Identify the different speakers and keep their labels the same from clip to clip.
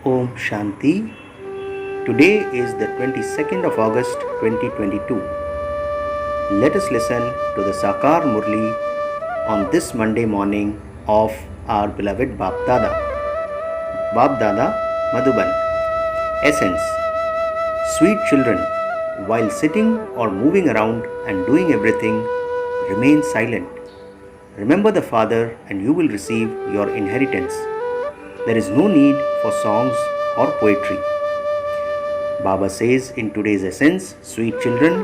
Speaker 1: Om Shanti. Today is the 22nd of August 2022. Let us listen to the Sakar Murli on this Monday morning of our beloved Bap Dada. Bap Dada, Madhuban. Essence. Sweet children, while sitting or moving around and doing everything, remain silent. Remember the Father and you will receive your inheritance. There is no need for songs or poetry. Baba says in today's essence, sweet children,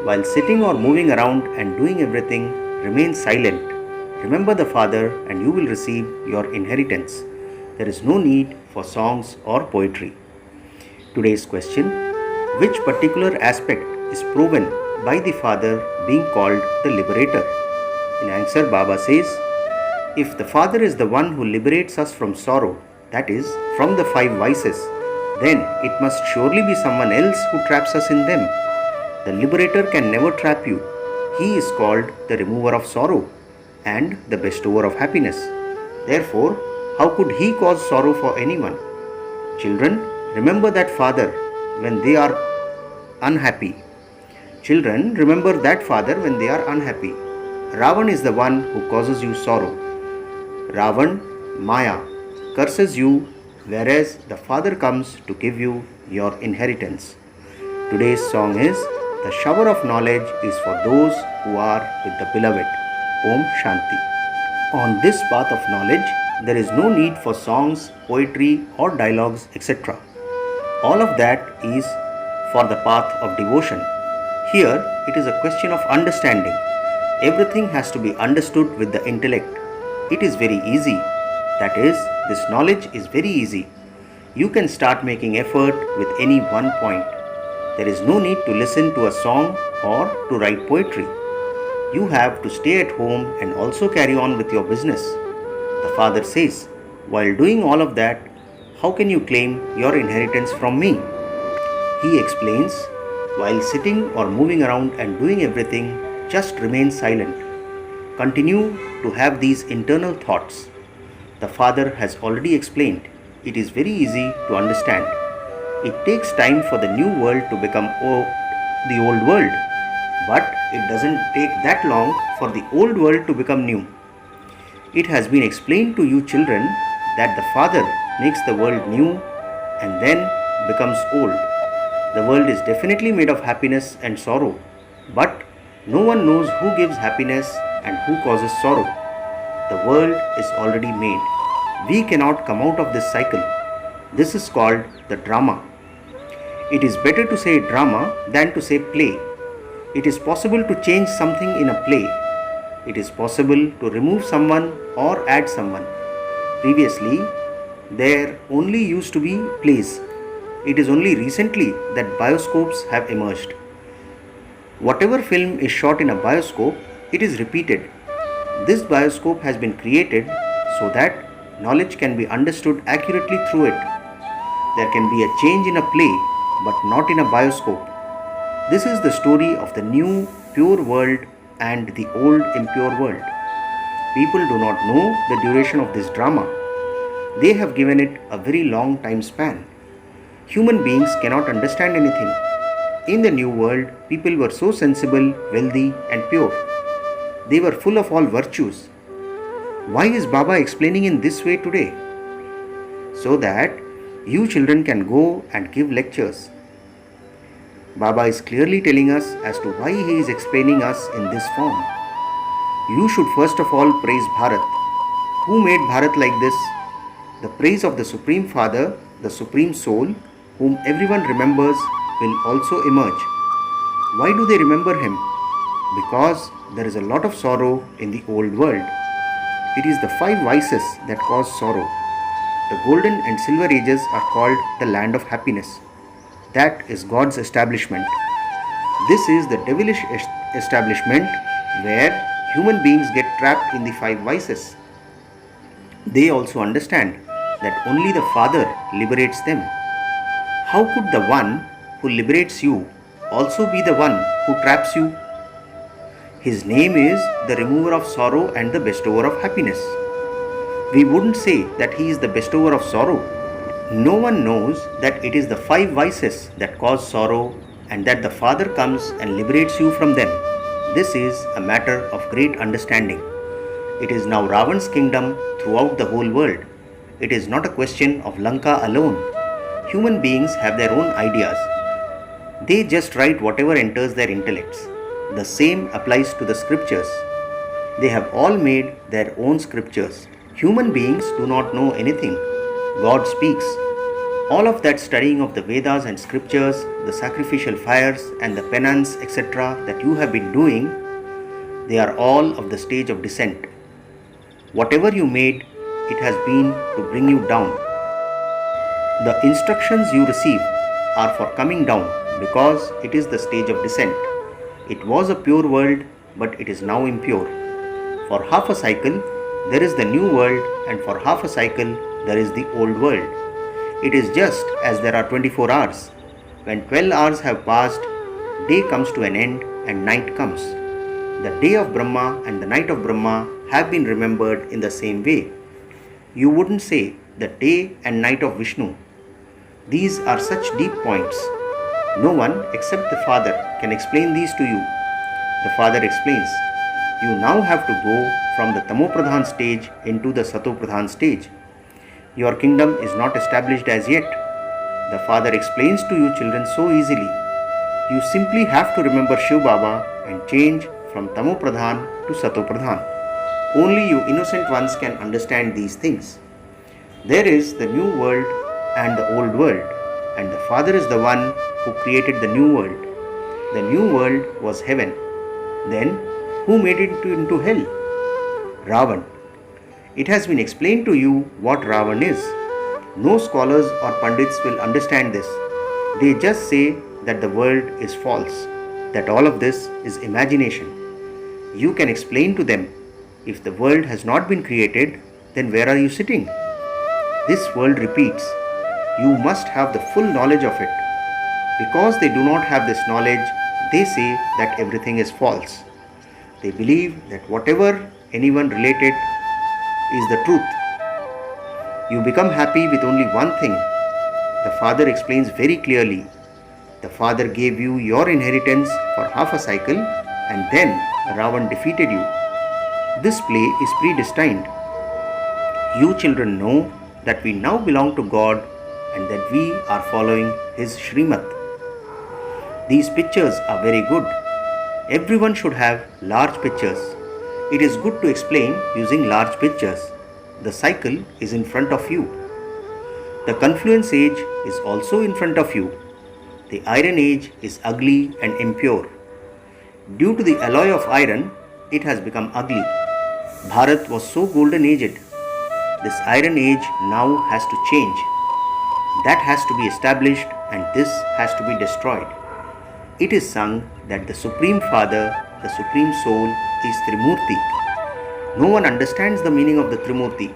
Speaker 1: while sitting or moving around and doing everything, remain silent. Remember the Father and you will receive your inheritance. There is no need for songs or poetry. Today's question, which particular aspect is proven by the Father being called the liberator? In answer, Baba says, if the Father is the one who liberates us from sorrow, that is, from the 5 vices, then it must surely be someone else who traps us in them. The liberator can never trap you. He is called the remover of sorrow and the bestower of happiness. Therefore, how could he cause sorrow for anyone? Children, remember that Father when they are unhappy. Children, remember that Father when they are unhappy. Ravan is the one who causes you sorrow. Ravan, Maya, curses you, whereas the Father comes to give you your inheritance. Today's song is, the shower of knowledge is for those who are with the Beloved. Om Shanti. On this path of knowledge, there is no need for songs, poetry or dialogues, etc. All of that is for the path of devotion. Here, it is a question of understanding. Everything has to be understood with the intellect. It is very easy. That is, this knowledge is very easy. You can start making effort with any one point. There is no need to listen to a song or to write poetry. You have to stay at home and also carry on with your business. The Father says, while doing all of that, how can you claim your inheritance from me? He explains, while sitting or moving around and doing everything, just remain silent. Continue to have these internal thoughts. The Father has already explained. It is very easy to understand. It takes time for the new world to become the old world. But it doesn't take that long for the old world to become new. It has been explained to you children that the Father makes the world new and then becomes old. The world is definitely made of happiness and sorrow. But no one knows who gives happiness and who causes sorrow. The world is already made. We cannot come out of this cycle. This is called the drama. It is better to say drama than to say play. It is possible to change something in a play. It is possible to remove someone or add someone. Previously, there only used to be plays. It is only recently that bioscopes have emerged. Whatever film is shot in a bioscope, it is repeated. This bioscope has been created so that knowledge can be understood accurately through it. There can be a change in a play, but not in a bioscope. This is the story of the new pure world and the old impure world. People do not know the duration of this drama. They have given it a very long time span. Human beings cannot understand anything. In the new world, people were so sensible, wealthy and pure. They were full of all virtues. Why is Baba explaining in this way today? So that you children can go and give lectures. Baba is clearly telling us as to why he is explaining us in this form. You should first of all praise Bharat. Who made Bharat like this? The praise of the Supreme Father, the Supreme Soul, whom everyone remembers, will also emerge. Why do they remember him? Because there is a lot of sorrow in the old world. It is the 5 vices that cause sorrow. The golden and silver ages are called the land of happiness. That is God's establishment. This is the devilish establishment where human beings get trapped in the 5 vices. They also understand that only the Father liberates them. How could the one who liberates you also be the one who traps you? His name is the remover of sorrow and the bestower of happiness. We wouldn't say that he is the bestower of sorrow. No one knows that it is the five vices that cause sorrow and that the Father comes and liberates you from them. This is a matter of great understanding. It is now Ravan's kingdom throughout the whole world. It is not a question of Lanka alone. Human beings have their own ideas. They just write whatever enters their intellects. The same applies to the scriptures. They have all made their own scriptures. Human beings do not know anything. God speaks. All of that studying of the Vedas and scriptures, the sacrificial fires and the penance, etc., that you have been doing, they are all of the stage of descent. Whatever you made, it has been to bring you down. The instructions you receive are for coming down because it is the stage of descent. It was a pure world, but it is now impure. For half a cycle, there is the new world, and for half a cycle, there is the old world. It is just as there are 24 hours. When 12 hours have passed, day comes to an end and night comes. The day of Brahma and the night of Brahma have been remembered in the same way. You wouldn't say the day and night of Vishnu. These are such deep points. No one except the Father can explain these to you. The Father explains, you now have to go from the Tamopradhan stage into the Satopradhan stage. Your kingdom is not established as yet. The Father explains to you children so easily. You simply have to remember Shiv Baba and change from Tamopradhan to Satopradhan. Only you innocent ones can understand these things. There is the new world and the old world, and the Father is the one who created the new world. The new world was heaven. Then, who made it into hell? Ravan. It has been explained to you what Ravan is. No scholars or pundits will understand this. They just say that the world is false, that all of this is imagination. You can explain to them, if the world has not been created, then where are you sitting? This world repeats. You must have the full knowledge of it. Because they do not have this knowledge, they say that everything is false. They believe that whatever anyone related is the truth. You become happy with only one thing. The Father explains very clearly. The Father gave you your inheritance for half a cycle, and then Ravan defeated you. This play is predestined. You children know that we now belong to God and that we are following His Srimad. These pictures are very good. Everyone should have large pictures. It is good to explain using large pictures. The cycle is in front of you. The confluence age is also in front of you. The iron age is ugly and impure. Due to the alloy of iron, it has become ugly. Bharat was so golden aged. This iron age now has to change. That has to be established and this has to be destroyed. It is sung that the Supreme Father, the Supreme Soul, is Trimurti. No one understands the meaning of the Trimurti.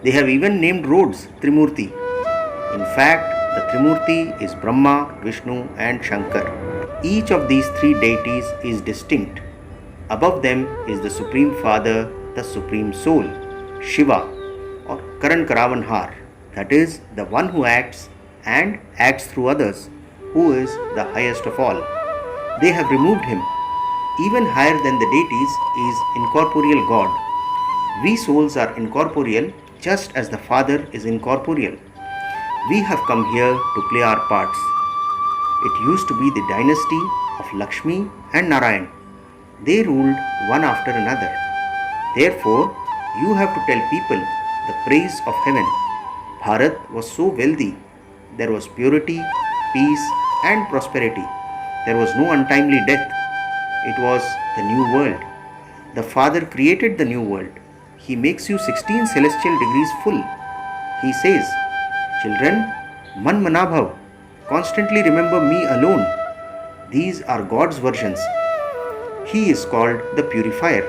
Speaker 1: They have even named roads Trimurti. In fact, the Trimurti is Brahma, Vishnu and Shankar. Each of these three deities is distinct. Above them is the Supreme Father, the Supreme Soul, Shiva or Karan Karavanhar. That is the one who acts and acts through others, who is the highest of all. They have removed him. Even higher than the deities is incorporeal God. We souls are incorporeal just as the Father is incorporeal. We have come here to play our parts. It used to be the dynasty of Lakshmi and Narayan. They ruled one after another. Therefore, you have to tell people the praise of heaven. Bharat was so wealthy. There was purity, peace and prosperity. There was no untimely death. It was the new world. The Father created the new world. He makes you 16 celestial degrees full. He says, children, Man Manabhav, constantly remember me alone. These are God's versions. He is called the purifier.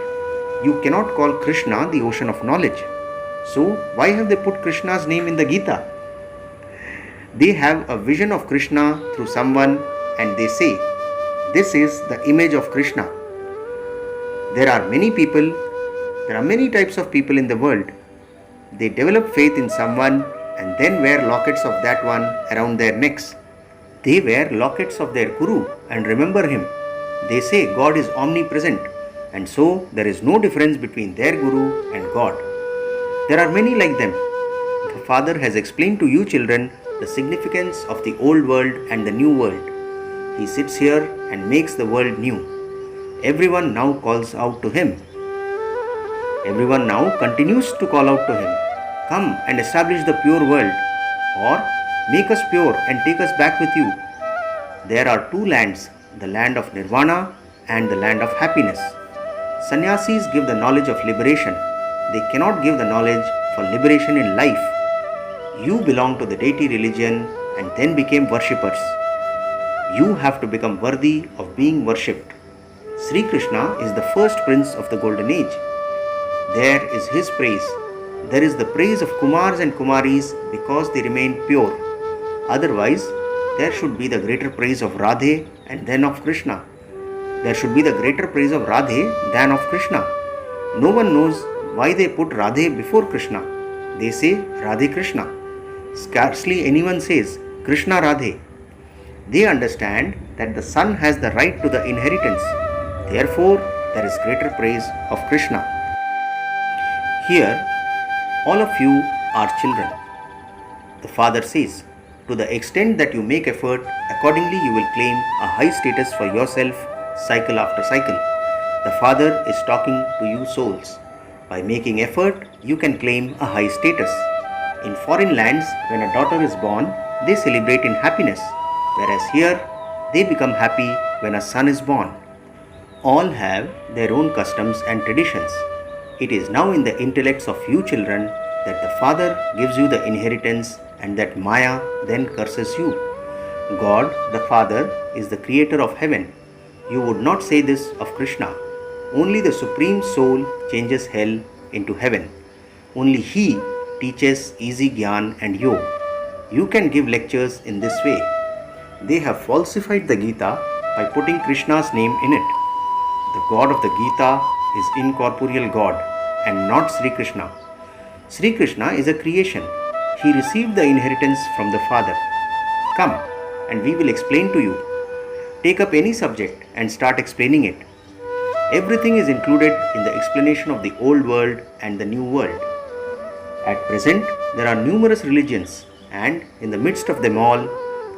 Speaker 1: You cannot call Krishna the ocean of knowledge. So why have they put Krishna's name in the Gita? They have a vision of Krishna through someone and they say, this is the image of Krishna. There are many types of people in the world. They develop faith in someone and then wear lockets of that one around their necks. They wear lockets of their Guru and remember him. They say God is omnipresent, and so there is no difference between their Guru and God. There are many like them. The Father has explained to you children the significance of the old world and the new world. He sits here and makes the world new. Everyone now calls out to him. Everyone now continues to call out to him. Come and establish the pure world, or make us pure and take us back with you. There are two lands, the land of nirvana and the land of happiness. Sannyasis give the knowledge of liberation. They cannot give the knowledge for liberation in life. You belong to the deity religion and then became worshippers. You have to become worthy of being worshipped. Sri Krishna is the first prince of the golden age. There is his praise. There is the praise of Kumars and Kumaris because they remain pure. Otherwise, there should be the greater praise of Radhe and then of Krishna. There should be the greater praise of Radhe than of Krishna. No one knows why they put Radhe before Krishna. They say Radhe Krishna. Scarcely anyone says Krishna Radhe. They understand that the son has the right to the inheritance. Therefore, there is greater praise of Krishna. Here, all of you are children. The father says, to the extent that you make effort, accordingly you will claim a high status for yourself cycle after cycle. The father is talking to you souls. By making effort, you can claim a high status. In foreign lands, when a daughter is born, they celebrate in happiness, whereas here, they become happy when a son is born. All have their own customs and traditions. It is now in the intellects of you children that the Father gives you the inheritance and that Maya then curses you. God, the Father, is the creator of heaven. You would not say this of Krishna. Only the Supreme Soul changes hell into heaven. Only He teaches easy Gyan and Yoga. You can give lectures in this way. They have falsified the Gita by putting Krishna's name in it. The God of the Gita is incorporeal God and not Sri Krishna. Sri Krishna is a creation. He received the inheritance from the Father. Come, and we will explain to you. Take up any subject and start explaining it. Everything is included in the explanation of the old world and the new world. At present, there are numerous religions, and in the midst of them all,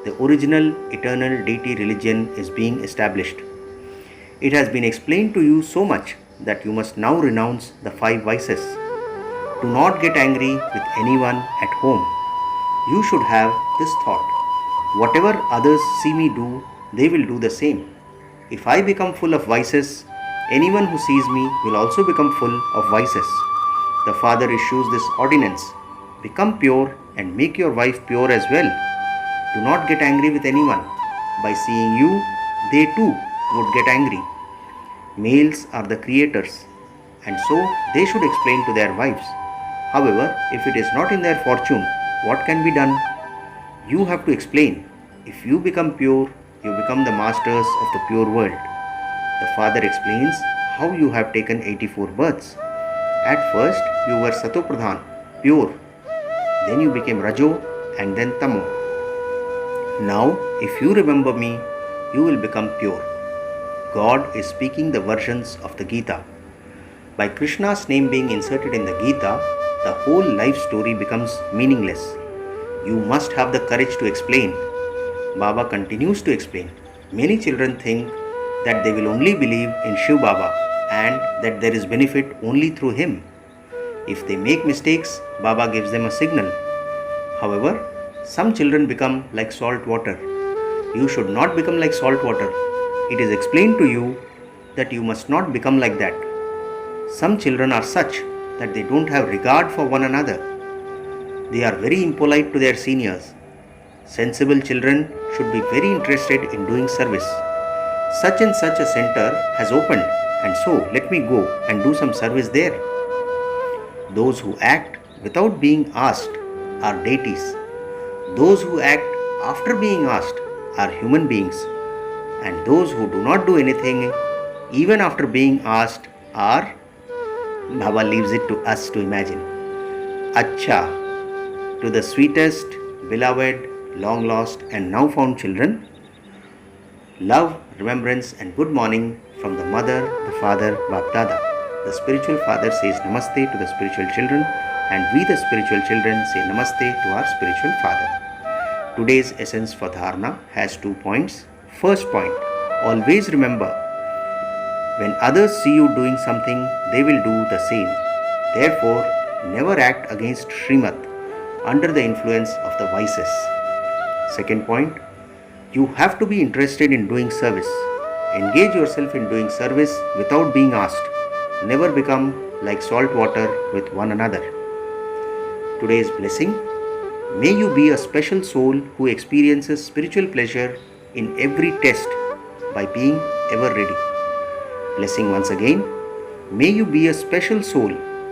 Speaker 1: the original eternal deity religion is being established. It has been explained to you so much that you must now renounce the 5 vices. Do not get angry with anyone at home. You should have this thought. Whatever others see me do, they will do the same. If I become full of vices, anyone who sees me will also become full of vices. The Father issues this ordinance. Become pure and make your wife pure as well. Do not get angry with anyone. By seeing you, they too would get angry. Males are the creators, and so they should explain to their wives. However, if it is not in their fortune, what can be done? You have to explain. If you become pure, you become the masters of the pure world. The Father explains how you have taken 84 births. At first, you were Satopradhan, pure. Then you became Rajo and then Tamo. Now, if you remember me, you will become pure. God is speaking the versions of the Gita. By Krishna's name being inserted in the Gita, the whole life story becomes meaningless. You must have the courage to explain. Baba continues to explain. Many children think that they will only believe in Shiv Baba and that there is benefit only through him. If they make mistakes, Baba gives them a signal. However, some children become like salt water. You should not become like salt water. It is explained to you that you must not become like that. Some children are such that they don't have regard for one another. They are very impolite to their seniors. Sensible children should be very interested in doing service. Such and such a center has opened, and so let me go and do some service there. Those who act without being asked are deities. Those who act after being asked are human beings. And those who do not do anything even after being asked are, Baba leaves it to us to imagine. Acha, to the sweetest, beloved, long lost, and now found children, love, remembrance, and good morning from the mother, the father, Bapdada. The spiritual father says namaste to the spiritual children, and we, the spiritual children, say namaste to our spiritual father. Today's essence for dharana has 2 points. First point, always remember, when others see you doing something, they will do the same. Therefore, never act against Srimad under the influence of the vices. Second point, you have to be interested in doing service. Engage yourself in doing service without being asked. Never become like salt water with one another. Today's blessing, may you be a special soul who experiences spiritual pleasure in every test by being ever ready. Blessing once again, may you be a special soul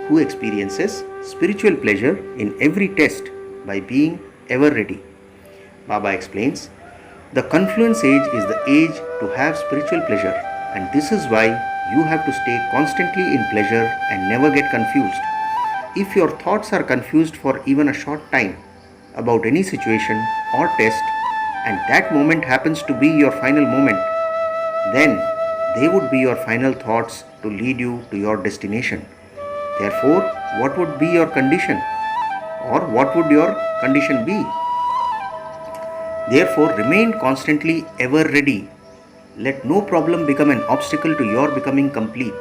Speaker 1: who experiences spiritual pleasure in every test by being ever ready. Baba explains, the confluence age is the age to have spiritual pleasure, and this is why you have to stay constantly in pleasure and never get confused. If your thoughts are confused for even a short time about any situation or test, and that moment happens to be your final moment, then they would be your final thoughts to lead you to your destination. Therefore, what would be your condition? Or what would your condition be? Therefore, remain constantly ever ready. Let no problem become an obstacle to your becoming complete.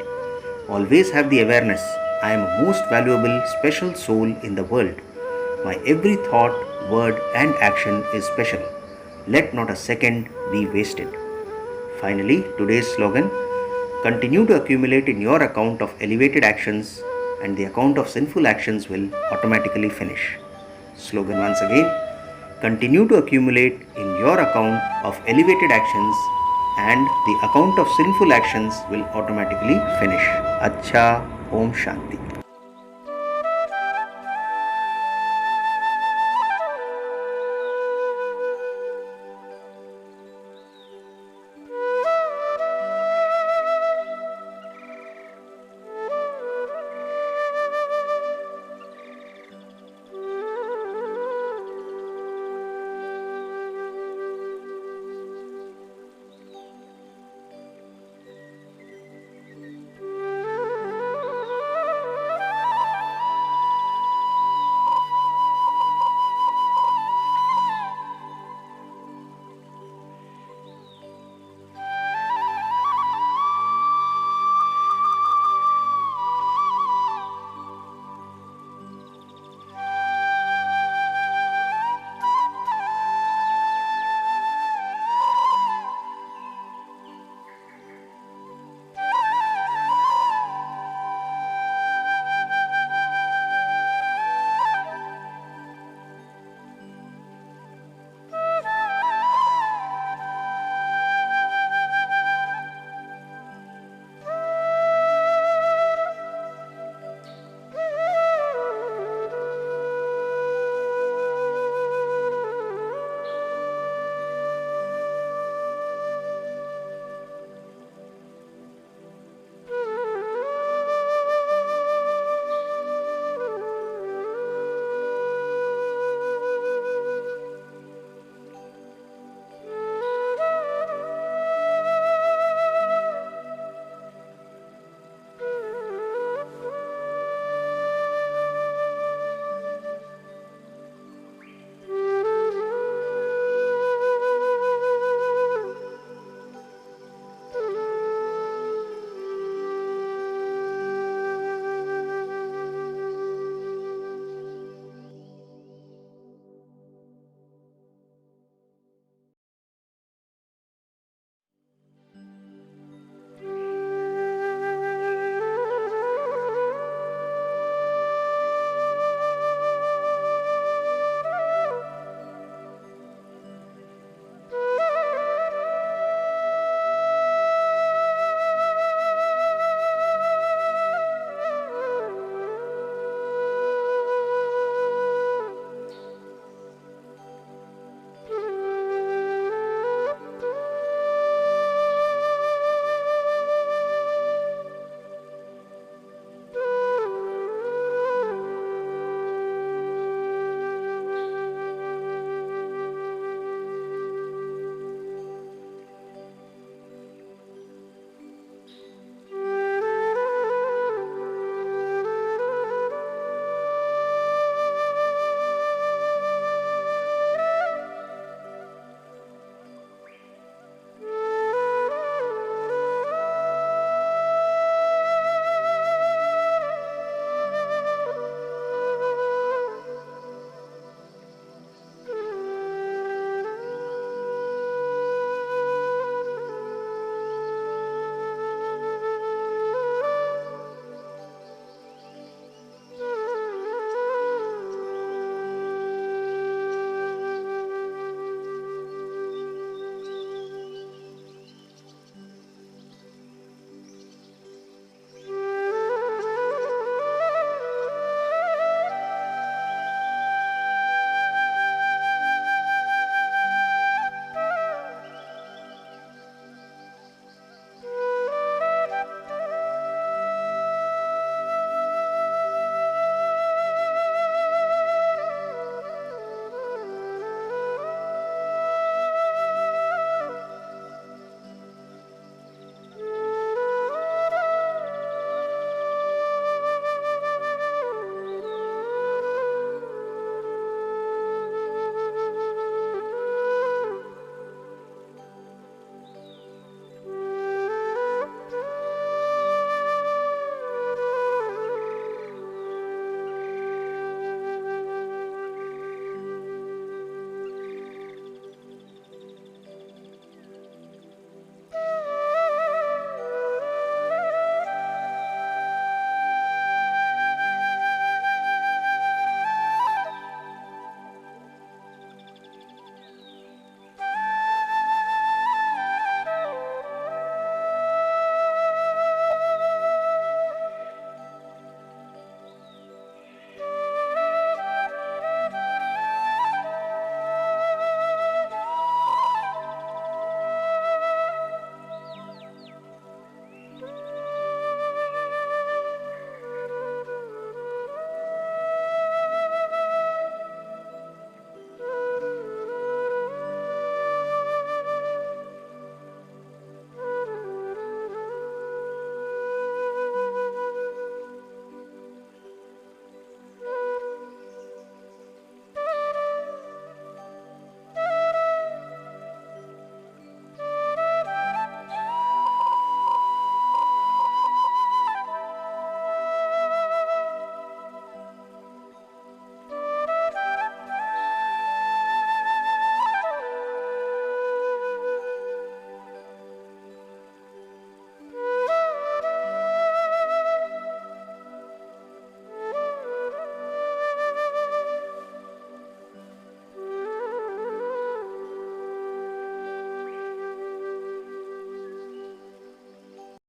Speaker 1: Always have the awareness, I am a most valuable, special soul in the world. My every thought, word and action is special. Let not a second be wasted. Finally, today's slogan, continue to accumulate in your account of elevated actions and the account of sinful actions will automatically finish. Slogan once again, continue to accumulate in your account of elevated actions and the account of sinful actions will automatically finish. Acha, Om Shanti.